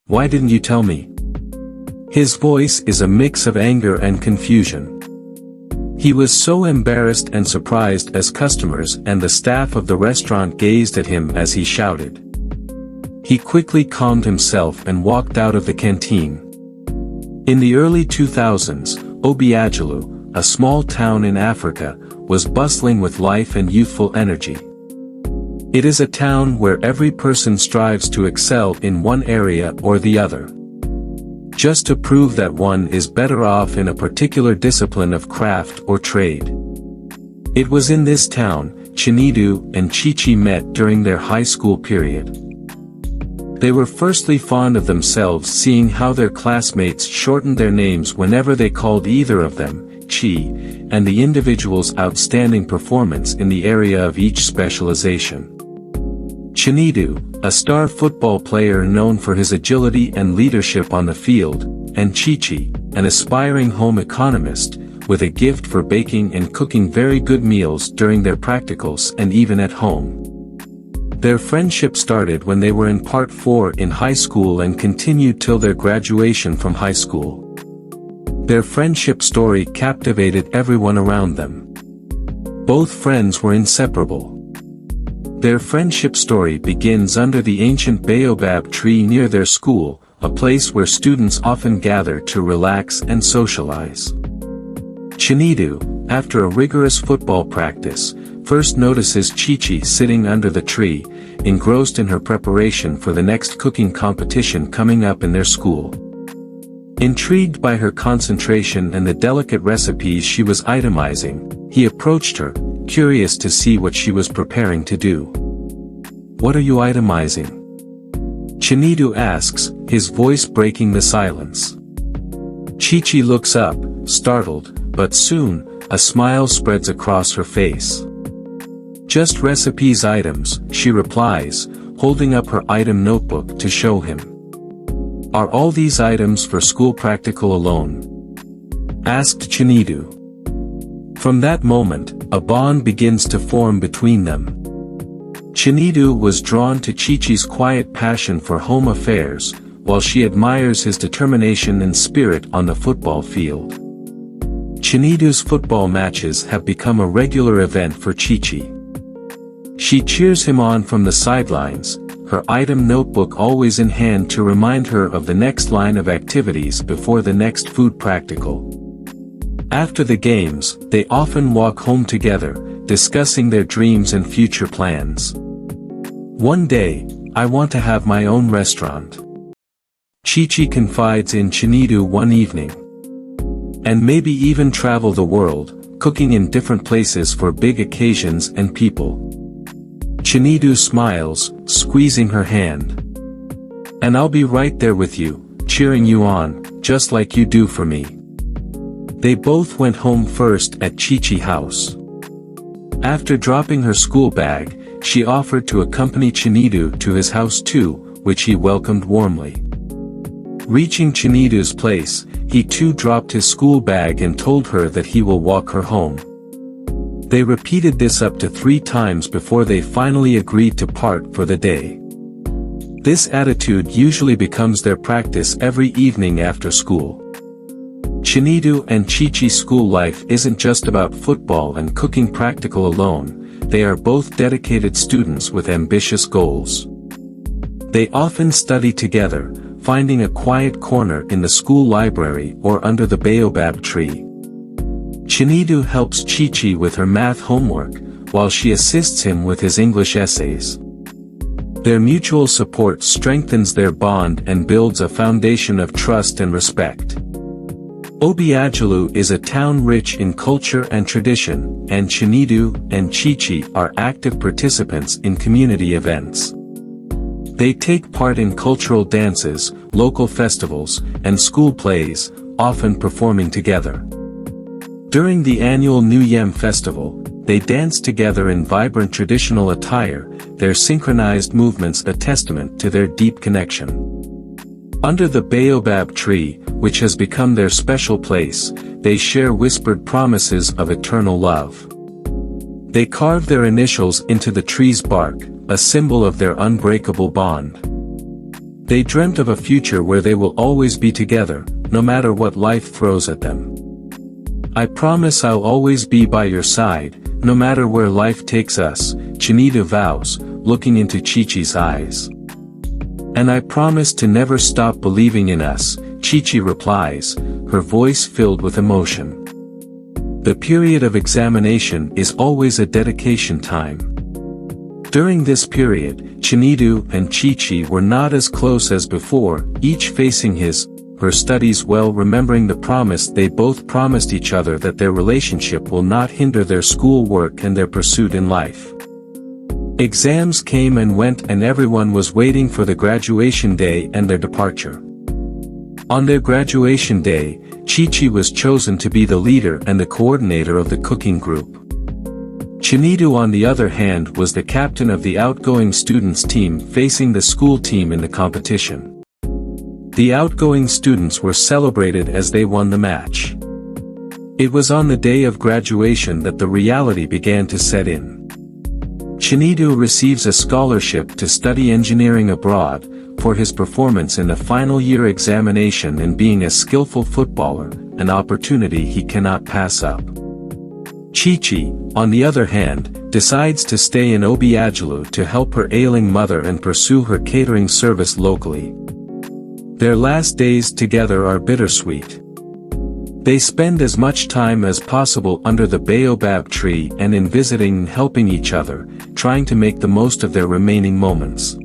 Why didn't you tell me?" His voice is a mix of anger and confusion. He was so embarrassed and surprised as customers and the staff of the restaurant gazed at him as he shouted. He quickly calmed himself and walked out of the canteen. In the early 2000s, Obiajalu, a small town in Africa, was bustling with life and youthful energy. It is a town where every person strives to excel in one area or the other, just to prove that one is better off in a particular discipline of craft or trade. It was in this town, Chinedu and Chichi met during their high school period. They were firstly fond of themselves, seeing how their classmates shortened their names whenever they called either of them Chi, and the individual's outstanding performance in the area of each specialization. Chinedu, a star football player known for his agility and leadership on the field, and Chichi, an aspiring home economist, with a gift for baking and cooking very good meals during their practicals and even at home. Their friendship started when they were in Part 4 in high school and continued till their graduation from high school. Their friendship story captivated everyone around them. Both friends were inseparable. Their friendship story begins under the ancient baobab tree near their school, a place where students often gather to relax and socialize. Chinedu, after a rigorous football practice, first notices Chichi sitting under the tree, engrossed in her preparation for the next cooking competition coming up in their school. Intrigued by her concentration and the delicate recipes she was itemizing, he approached her, curious to see what she was preparing to do. "What are you itemizing?" Chinedu asks, his voice breaking the silence. Chichi looks up, startled, but soon, a smile spreads across her face. "Just recipes items," she replies, holding up her item notebook to show him. "Are all these items for school practical alone?" asked Chinedu. From that moment, a bond begins to form between them. Chinedu was drawn to Chichi's quiet passion for home affairs, while she admires his determination and spirit on the football field. Chinedu's football matches have become a regular event for Chichi. She cheers him on from the sidelines, her item notebook always in hand to remind her of the next line of activities before the next food practical. After the games, they often walk home together, discussing their dreams and future plans. "One day, I want to have my own restaurant," Chichi confides in Chinedu one evening. "And maybe even travel the world, cooking in different places for big occasions and people." Chinedu smiles, squeezing her hand. "And I'll be right there with you, cheering you on, just like you do for me." They both went home first at Chichi house. After dropping her school bag, she offered to accompany Chinedu to his house too, which he welcomed warmly. Reaching Chinedu's place, he too dropped his school bag and told her that he will walk her home. They repeated this up to 3 times before they finally agreed to part for the day. This attitude usually becomes their practice every evening after school. Chinedu and Chichi's school life isn't just about football and cooking practical alone, they are both dedicated students with ambitious goals. They often study together, finding a quiet corner in the school library or under the baobab tree. Chinedu helps Chichi with her math homework, while she assists him with his English essays. Their mutual support strengthens their bond and builds a foundation of trust and respect. Obiajalu is a town rich in culture and tradition, and Chinedu and Chichi are active participants in community events. They take part in cultural dances, local festivals, and school plays, often performing together. During the annual New Yem festival, they dance together in vibrant traditional attire, their synchronized movements a testament to their deep connection. Under the baobab tree, which has become their special place, they share whispered promises of eternal love. They carve their initials into the tree's bark, a symbol of their unbreakable bond. They dreamt of a future where they will always be together, no matter what life throws at them. I promise I'll always be by your side, no matter where life takes us, Chinedu vows, looking into Chichi's eyes. And I promise to never stop believing in us, Chichi replies, her voice filled with emotion. The period of examination is always a dedication time. During this period, Chinedu and Chichi were not as close as before, each facing her studies well, remembering the promise they both promised each other that their relationship will not hinder their schoolwork and their pursuit in life. Exams came and went and everyone was waiting for the graduation day and their departure. On their graduation day, Chichi was chosen to be the leader and the coordinator of the cooking group. Chinedu, on the other hand, was the captain of the outgoing students team facing the school team in the competition. The outgoing students were celebrated as they won the match. It was on the day of graduation that the reality began to set in. Chinedu receives a scholarship to study engineering abroad, for his performance in the final year examination and being a skillful footballer, an opportunity he cannot pass up. Chichi, on the other hand, decides to stay in Obiajalu to help her ailing mother and pursue her catering service locally. Their last days together are bittersweet. They spend as much time as possible under the baobab tree and in visiting and helping each other, trying to make the most of their remaining moments.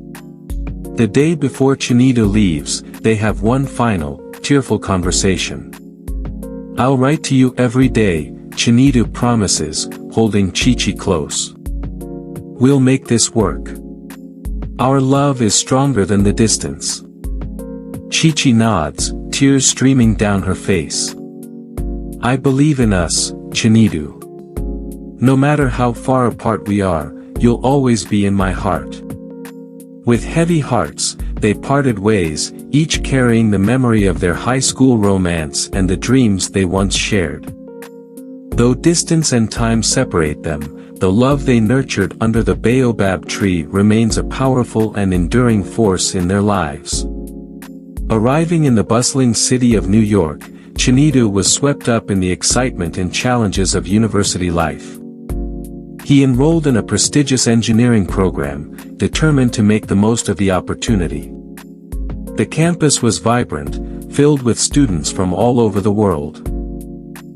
The day before Chinedu leaves, they have one final, tearful conversation. I'll write to you every day, Chinedu promises, holding Chichi close. We'll make this work. Our love is stronger than the distance. Chichi nods, tears streaming down her face. I believe in us, Chinedu. No matter how far apart we are, you'll always be in my heart. With heavy hearts, they parted ways, each carrying the memory of their high school romance and the dreams they once shared. Though distance and time separate them, the love they nurtured under the baobab tree remains a powerful and enduring force in their lives. Arriving in the bustling city of New York, Chinedu was swept up in the excitement and challenges of university life. He enrolled in a prestigious engineering program, determined to make the most of the opportunity. The campus was vibrant, filled with students from all over the world.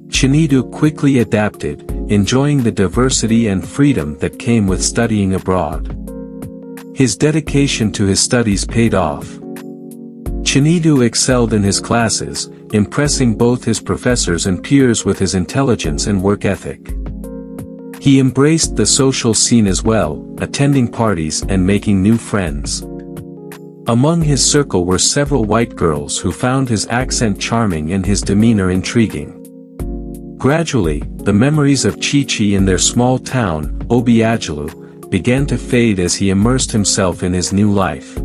Chinedu quickly adapted, enjoying the diversity and freedom that came with studying abroad. His dedication to his studies paid off. Chinedu excelled in his classes, impressing both his professors and peers with his intelligence and work ethic. He embraced the social scene as well, attending parties and making new friends. Among his circle were several white girls who found his accent charming and his demeanor intriguing. Gradually, the memories of Chichi in their small town, Obiajalu, began to fade as he immersed himself in his new life.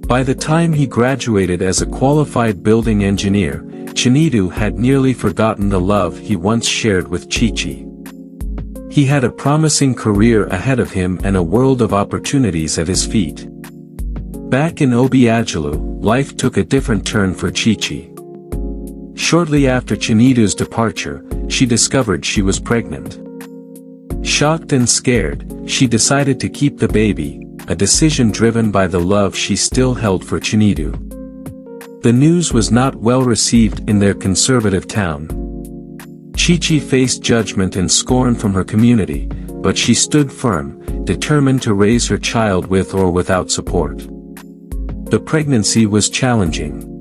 By the time he graduated as a qualified building engineer, Chinedu had nearly forgotten the love he once shared with Chichi. He had a promising career ahead of him and a world of opportunities at his feet. Back in Obiajalu, life took a different turn for Chichi. Shortly after Chinedu's departure, she discovered she was pregnant. Shocked and scared, she decided to keep the baby, a decision driven by the love she still held for Chinedu. The news was not well received in their conservative town. Chichi faced judgment and scorn from her community, but she stood firm, determined to raise her child with or without support. The pregnancy was challenging.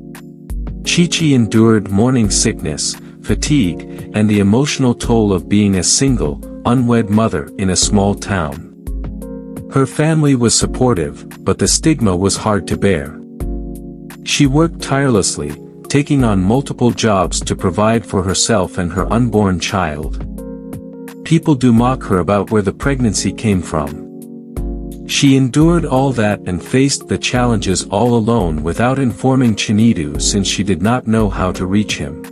Chichi endured morning sickness, fatigue, and the emotional toll of being a single, unwed mother in a small town. Her family was supportive, but the stigma was hard to bear. She worked tirelessly, taking on multiple jobs to provide for herself and her unborn child. People do mock her about where the pregnancy came from. She endured all that and faced the challenges all alone without informing Chinedu since she did not know how to reach him.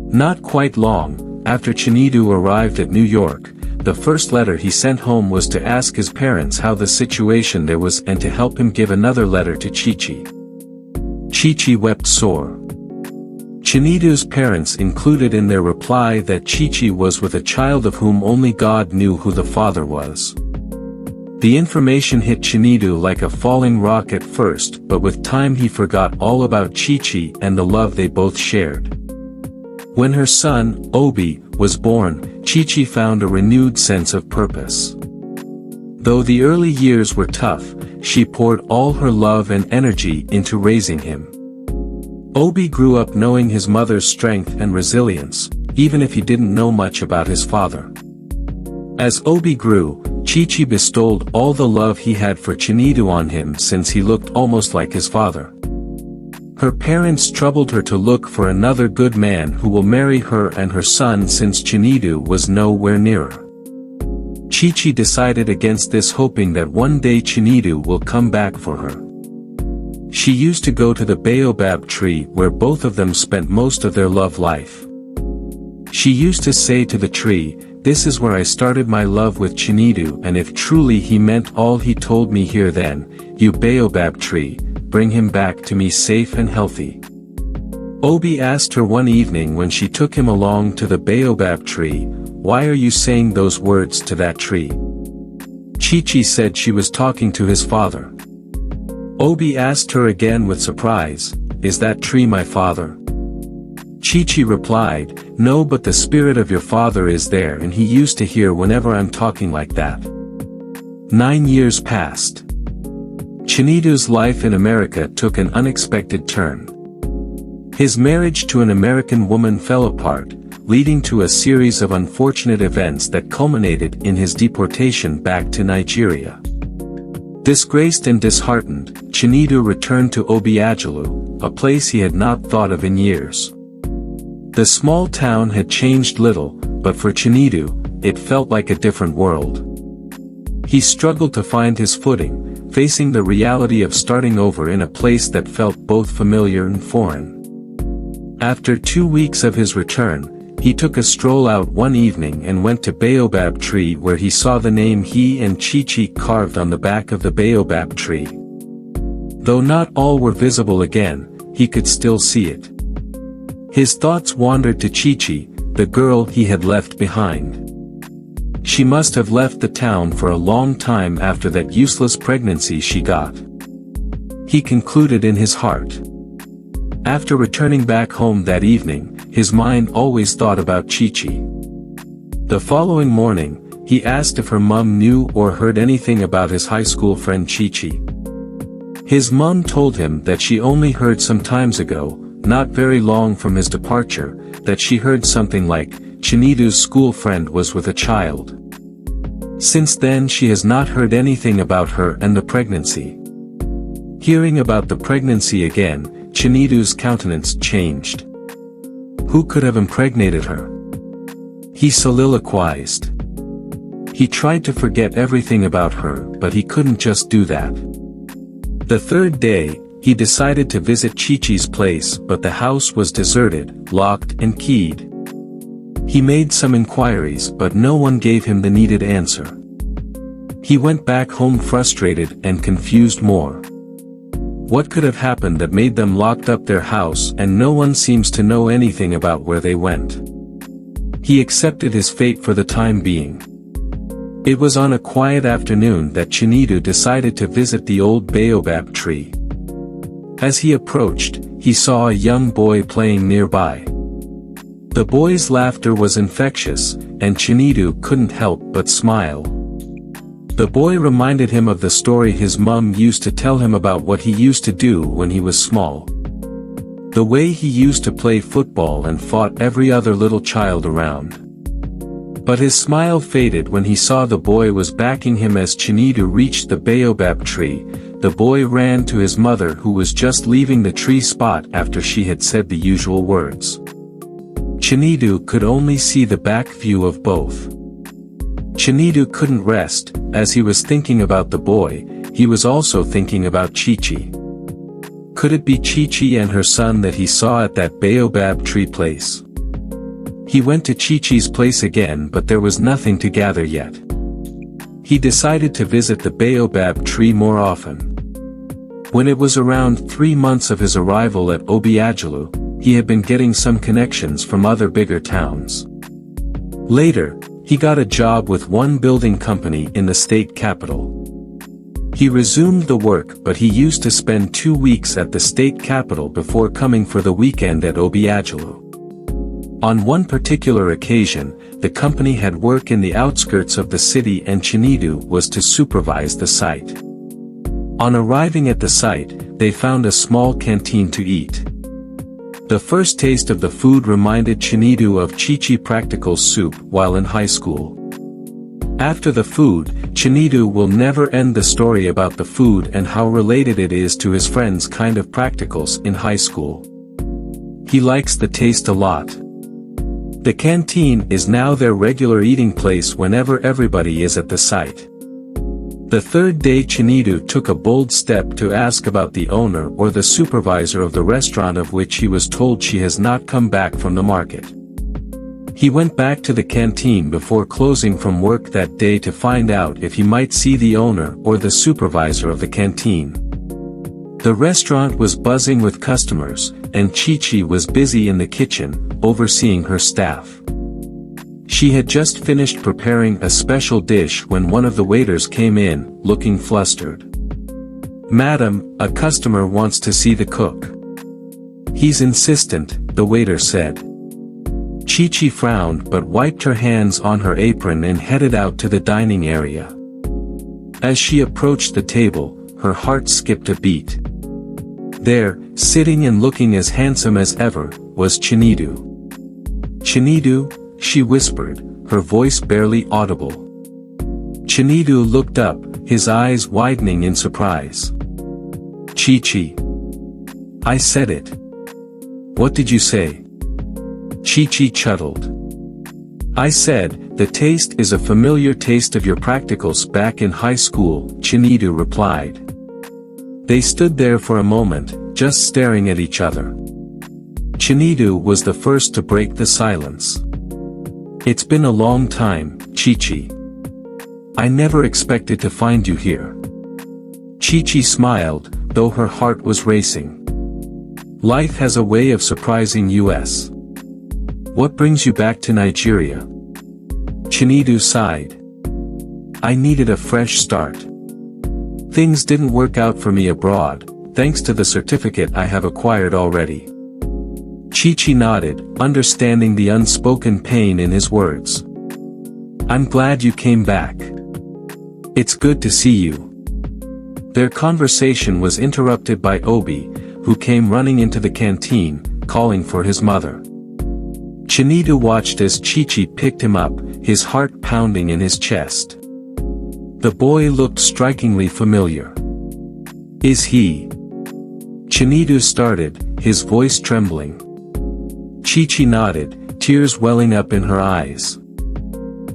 Not quite long after Chinedu arrived at New York, the first letter he sent home was to ask his parents how the situation there was and to help him give another letter to Chichi. Chichi wept sore. Chinedu's parents included in their reply that Chichi was with a child of whom only God knew who the father was. The information hit Chinedu like a falling rock at first, but with time he forgot all about Chichi and the love they both shared. When her son, Obi, was born, Chichi found a renewed sense of purpose. Though the early years were tough, she poured all her love and energy into raising him. Obi grew up knowing his mother's strength and resilience, even if he didn't know much about his father. As Obi grew, Chichi bestowed all the love he had for Chinedu on him since he looked almost like his father. Her parents troubled her to look for another good man who will marry her and her son since Chinedu was nowhere nearer. Chichi decided against this, hoping that one day Chinedu will come back for her. She used to go to the baobab tree where both of them spent most of their love life. She used to say to the tree, "This is where I started my love with Chinedu, and if truly he meant all he told me here, then, you baobab tree, bring him back to me safe and healthy." Obi asked her one evening when she took him along to the baobab tree, "Why are you saying those words to that tree?" Chichi said she was talking to his father. Obi asked her again with surprise, "Is that tree my father?" Chichi replied, "No, but the spirit of your father is there and he used to hear whenever I'm talking like that." 9 years passed. Chinedu's life in America took an unexpected turn. His marriage to an American woman fell apart, leading to a series of unfortunate events that culminated in his deportation back to Nigeria. Disgraced and disheartened, Chinedu returned to Obiajalu, a place he had not thought of in years. The small town had changed little, but for Chinedu, it felt like a different world. He struggled to find his footing, facing the reality of starting over in a place that felt both familiar and foreign. After 2 weeks of his return, he took a stroll out one evening and went to Baobab Tree where he saw the name he and Chichi carved on the back of the Baobab tree. Though not all were visible again, he could still see it. His thoughts wandered to Chichi, the girl he had left behind. She must have left the town for a long time after that useless pregnancy she got. He concluded in his heart. After returning back home that evening, his mind always thought about Chichi. The following morning, he asked if her mum knew or heard anything about his high school friend Chichi. His mum told him that she only heard some times ago, not very long from his departure, that she heard something like, Chinedu's school friend was with a child. Since then she has not heard anything about her and the pregnancy. Hearing about the pregnancy again, Chinedu's countenance changed. Who could have impregnated her? He soliloquized. He tried to forget everything about her, but he couldn't just do that. The third day, he decided to visit Chichi's place, but the house was deserted, locked and keyed. He made some inquiries, but no one gave him the needed answer. He went back home frustrated and confused more. What could have happened that made them locked up their house and no one seems to know anything about where they went? He accepted his fate for the time being. It was on a quiet afternoon that Chinedu decided to visit the old baobab tree. As he approached, he saw a young boy playing nearby. The boy's laughter was infectious, and Chinedu couldn't help but smile. The boy reminded him of the story his mum used to tell him about what he used to do when he was small. The way he used to play football and fought every other little child around. But his smile faded when he saw the boy was backing him. As Chinedu reached the baobab tree, the boy ran to his mother, who was just leaving the tree spot after she had said the usual words. Chinedu could only see the back view of both. Chinedu couldn't rest. As he was thinking about the boy, he was also thinking about Chichi. Could it be Chichi and her son that he saw at that baobab tree place? He went to Chichi's place again, but there was nothing to gather yet. He decided to visit the baobab tree more often. When it was around 3 months of his arrival at Obiajalu, he had been getting some connections from other bigger towns. Later, he got a job with one building company in the state capital. He resumed the work, but he used to spend 2 weeks at the state capital before coming for the weekend at Obiajalu. On one particular occasion, the company had work in the outskirts of the city and Chinedu was to supervise the site. On arriving at the site, they found a small canteen to eat. The first taste of the food reminded Chinedu of Chichi practical soup while in high school. After the food, Chinedu will never end the story about the food and how related it is to his friends' kind of practicals in high school. He likes the taste a lot. The canteen is now their regular eating place whenever everybody is at the site. The third day Chinedu took a bold step to ask about the owner or the supervisor of the restaurant, of which he was told she has not come back from the market. He went back to the canteen before closing from work that day to find out if he might see the owner or the supervisor of the canteen. The restaurant was buzzing with customers, and Chichi was busy in the kitchen, overseeing her staff. She had just finished preparing a special dish when one of the waiters came in, looking flustered. "Madam, a customer wants to see the cook." "He's insistent," the waiter said. Chichi frowned but wiped her hands on her apron and headed out to the dining area. As she approached the table, her heart skipped a beat. There, sitting and looking as handsome as ever, was Chinedu. "Chinedu," she whispered, her voice barely audible. Chinedu looked up, his eyes widening in surprise. "Chichi." "I said it." "What did you say?" Chichi chuttled. "I said, the taste is a familiar taste of your practicals back in high school," Chinedu replied. They stood there for a moment, just staring at each other. Chinedu was the first to break the silence. "It's been a long time, Chichi. I never expected to find you here." Chichi smiled, though her heart was racing. Life has a way of surprising us. "What brings you back to Nigeria?" Chinedu sighed. "I needed a fresh start. Things didn't work out for me abroad, thanks to the certificate I have acquired already." Chichi nodded, understanding the unspoken pain in his words. "I'm glad you came back. It's good to see you." Their conversation was interrupted by Obi, who came running into the canteen, calling for his mother. Chinedu watched as Chichi picked him up, his heart pounding in his chest. The boy looked strikingly familiar. "Is he?" Chinedu started, his voice trembling. Chichi nodded, tears welling up in her eyes.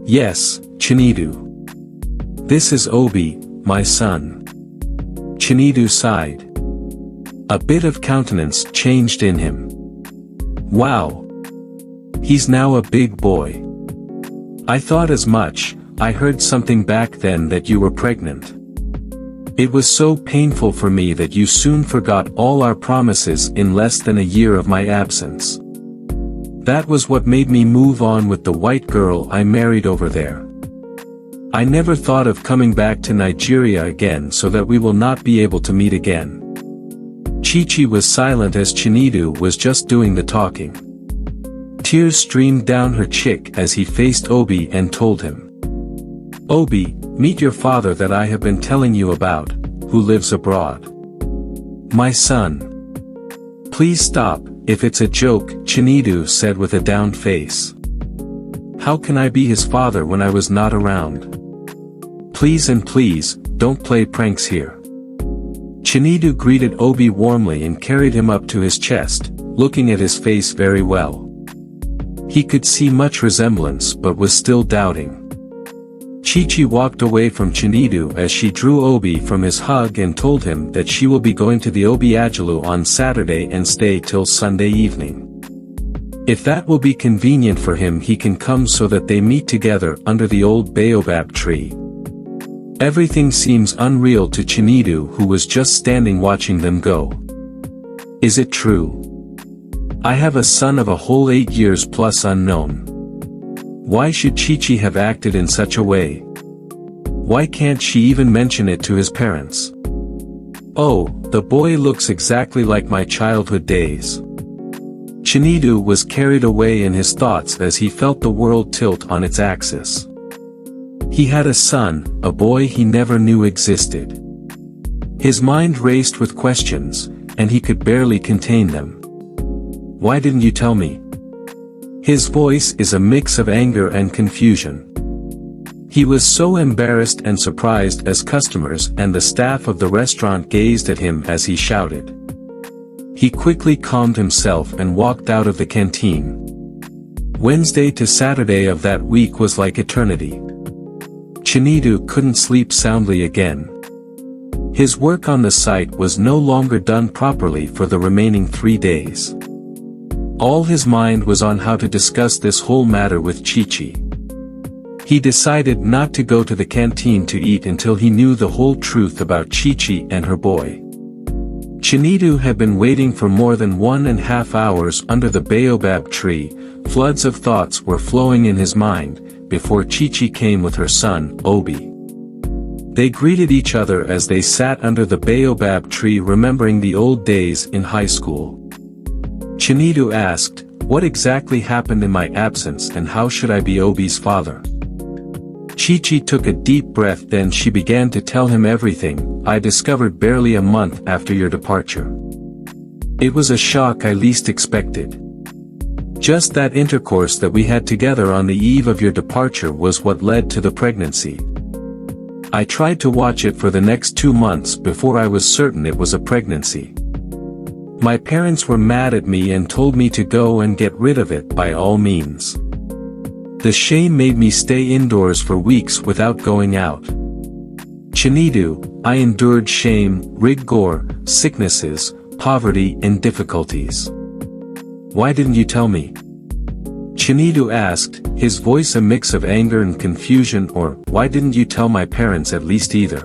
"Yes, Chinedu. This is Obi, my son." Chinedu sighed. A bit of countenance changed in him. "Wow. He's now a big boy. I thought as much. I heard something back then that you were pregnant. It was so painful for me that you soon forgot all our promises in less than a year of my absence. That was what made me move on with the white girl I married over there. I never thought of coming back to Nigeria again so that we will not be able to meet again." Chichi was silent as Chinedu was just doing the talking. Tears streamed down her cheek as he faced Obi and told him. "Obi, meet your father that I have been telling you about, who lives abroad." "My son." "Please stop, if it's a joke," Chinedu said with a down face. "How can I be his father when I was not around? Please and please, don't play pranks here." Chinedu greeted Obi warmly and carried him up to his chest, looking at his face very well. He could see much resemblance but was still doubting. Chichi walked away from Chinedu as she drew Obi from his hug and told him that she will be going to the Obiajalu on Saturday and stay till Sunday evening. If that will be convenient for him, he can come so that they meet together under the old baobab tree. Everything seems unreal to Chinedu, who was just standing watching them go. Is it true? I have a son of a whole 8 years plus unknown. Why should Chichi have acted in such a way? Why can't she even mention it to his parents? Oh, the boy looks exactly like my childhood days. Chinedu was carried away in his thoughts as he felt the world tilt on its axis. He had a son, a boy he never knew existed. His mind raced with questions, and he could barely contain them. Why didn't you tell me? His voice is a mix of anger and confusion. He was so embarrassed and surprised as customers and the staff of the restaurant gazed at him as he shouted. He quickly calmed himself and walked out of the canteen. Wednesday to Saturday of that week was like eternity. Chinedu couldn't sleep soundly again. His work on the site was no longer done properly for the remaining 3 days. All his mind was on how to discuss this whole matter with Chichi. He decided not to go to the canteen to eat until he knew the whole truth about Chichi and her boy. Chinedu had been waiting for more than 1.5 hours under the baobab tree. Floods of thoughts were flowing in his mind, before Chichi came with her son, Obi. They greeted each other as they sat under the baobab tree, remembering the old days in high school. Chinedu asked, "What exactly happened in my absence and how should I be Obi's father?" Chichi took a deep breath, then she began to tell him everything. "I discovered barely a month after your departure. It was a shock I least expected. Just that intercourse that we had together on the eve of your departure was what led to the pregnancy. I tried to watch it for the next 2 months before I was certain it was a pregnancy. My parents were mad at me and told me to go and get rid of it by all means. The shame made me stay indoors for weeks without going out. Chinedu, I endured shame, rigor, sicknesses, poverty and difficulties. Why didn't you tell me?" Chinedu asked, his voice a mix of anger and confusion. Or, why didn't you tell my parents at least either?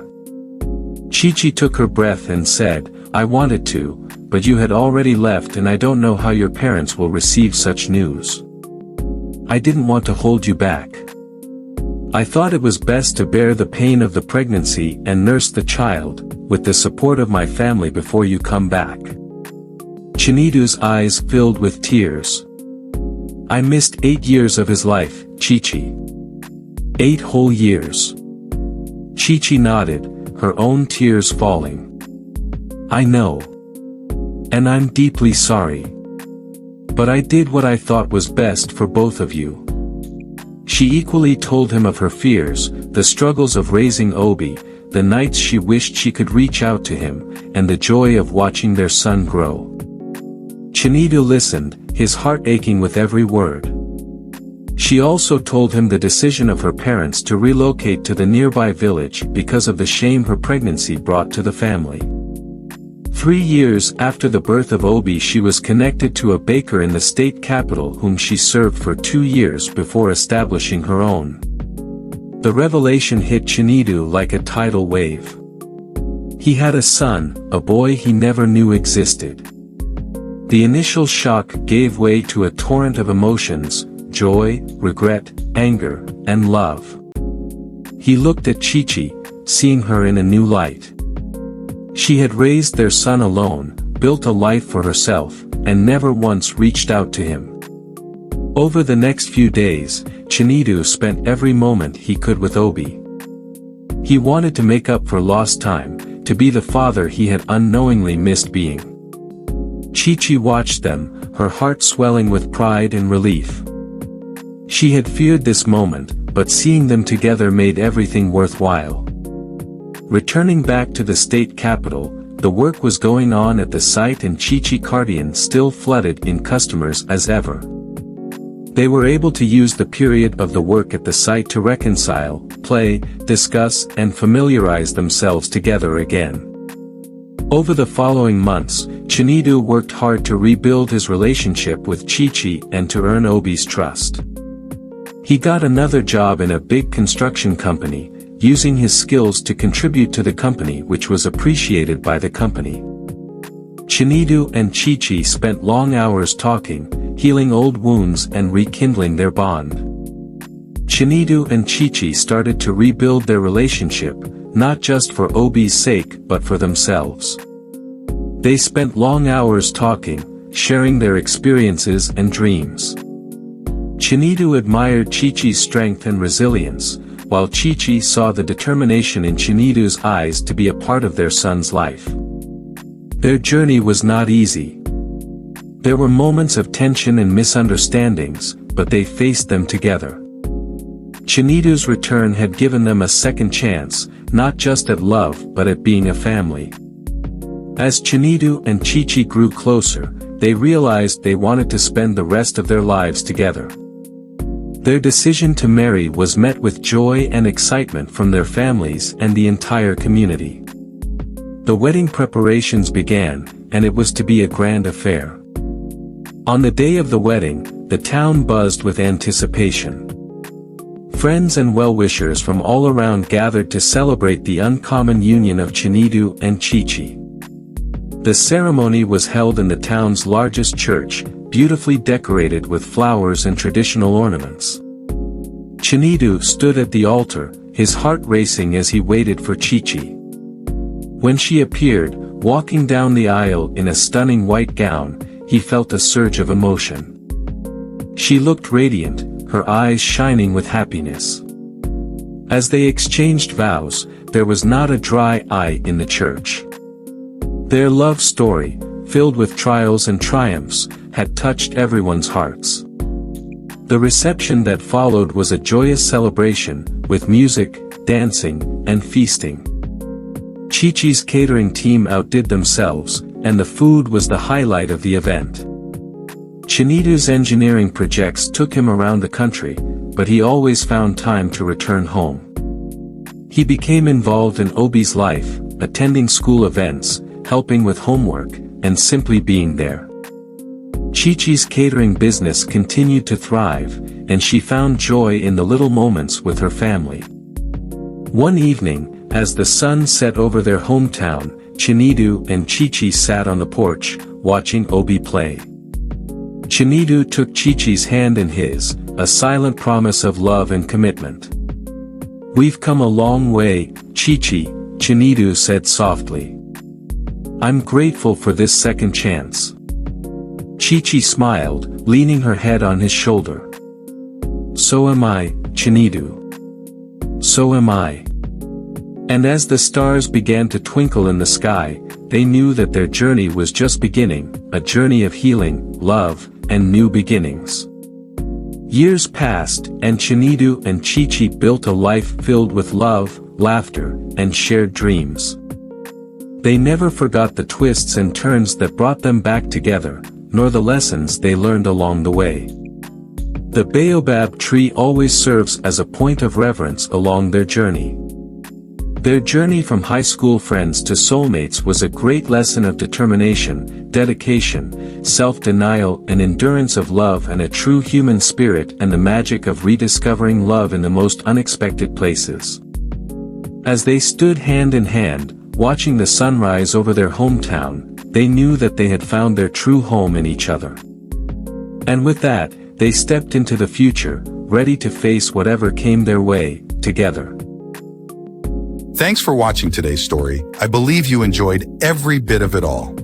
Chichi took her breath and said, "I wanted to, but you had already left and I don't know how your parents will receive such news. I didn't want to hold you back. I thought it was best to bear the pain of the pregnancy and nurse the child, with the support of my family before you come back." Chinedu's eyes filled with tears. "I missed 8 years of his life, Chichi. 8 whole years." Chichi nodded, her own tears falling. "I know. And I'm deeply sorry. But I did what I thought was best for both of you." She equally told him of her fears, the struggles of raising Obi, the nights she wished she could reach out to him, and the joy of watching their son grow. Chinedu listened, his heart aching with every word. She also told him the decision of her parents to relocate to the nearby village because of the shame her pregnancy brought to the family. 3 years after the birth of Obi, she was connected to a baker in the state capital whom she served for 2 years before establishing her own. The revelation hit Chinedu like a tidal wave. He had a son, a boy he never knew existed. The initial shock gave way to a torrent of emotions: joy, regret, anger, and love. He looked at Chichi, seeing her in a new light. She had raised their son alone, built a life for herself, and never once reached out to him. Over the next few days, Chinedu spent every moment he could with Obi. He wanted to make up for lost time, to be the father he had unknowingly missed being. Chichi watched them, her heart swelling with pride and relief. She had feared this moment, but seeing them together made everything worthwhile. Returning back to the state capital, the work was going on at the site and Chichi Cardian still flooded in customers as ever. They were able to use the period of the work at the site to reconcile, play, discuss and familiarize themselves together again. Over the following months, Chinedu worked hard to rebuild his relationship with Chichi and to earn Obi's trust. He got another job in a big construction company, using his skills to contribute to the company, which was appreciated by the company. Chinedu and Chichi spent long hours talking, healing old wounds and rekindling their bond. Chinedu and Chichi started to rebuild their relationship, not just for Obi's sake but for themselves. They spent long hours talking, sharing their experiences and dreams. Chinedu admired Chichi's strength and resilience, while Chichi saw the determination in Chinedu's eyes to be a part of their son's life. Their journey was not easy. There were moments of tension and misunderstandings, but they faced them together. Chinedu's return had given them a second chance, not just at love but at being a family. As Chinedu and Chichi grew closer, they realized they wanted to spend the rest of their lives together. Their decision to marry was met with joy and excitement from their families and the entire community. The wedding preparations began, and it was to be a grand affair. On the day of the wedding, the town buzzed with anticipation. Friends and well-wishers from all around gathered to celebrate the uncommon union of Chinedu and Chichi. The ceremony was held in the town's largest church, beautifully decorated with flowers and traditional ornaments. Chinedu stood at the altar, his heart racing as he waited for Chichi. When she appeared, walking down the aisle in a stunning white gown, he felt a surge of emotion. She looked radiant, her eyes shining with happiness. As they exchanged vows, there was not a dry eye in the church. Their love story, filled with trials and triumphs, had touched everyone's hearts. The reception that followed was a joyous celebration, with music, dancing, and feasting. Chichi's catering team outdid themselves, and the food was the highlight of the event. Chinedu's engineering projects took him around the country, but he always found time to return home. He became involved in Obi's life, attending school events, helping with homework, and simply being there. Chichi's catering business continued to thrive, and she found joy in the little moments with her family. One evening, as the sun set over their hometown, Chinedu and Chichi sat on the porch, watching Obi play. Chinedu took Chichi's hand in his, a silent promise of love and commitment. "We've come a long way, Chichi," Chinedu said softly. "I'm grateful for this second chance." Chichi smiled, leaning her head on his shoulder. "So am I, Chinedu. So am I." And as the stars began to twinkle in the sky, they knew that their journey was just beginning, a journey of healing, love, and new beginnings. Years passed, and Chinedu and Chichi built a life filled with love, laughter, and shared dreams. They never forgot the twists and turns that brought them back together, nor the lessons they learned along the way. The baobab tree always serves as a point of reverence along their journey. Their journey from high school friends to soulmates was a great lesson of determination, dedication, self-denial and endurance, of love and a true human spirit, and the magic of rediscovering love in the most unexpected places. As they stood hand in hand, watching the sunrise over their hometown, they knew that they had found their true home in each other. And with that, they stepped into the future, ready to face whatever came their way, together. Thanks for watching today's story. I believe you enjoyed every bit of it all.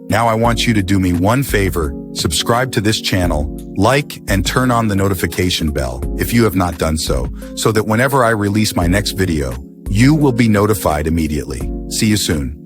Now I want you to do me one favor, subscribe to this channel, like and turn on the notification bell if you have not done so that whenever I release my next video, you will be notified immediately. See you soon.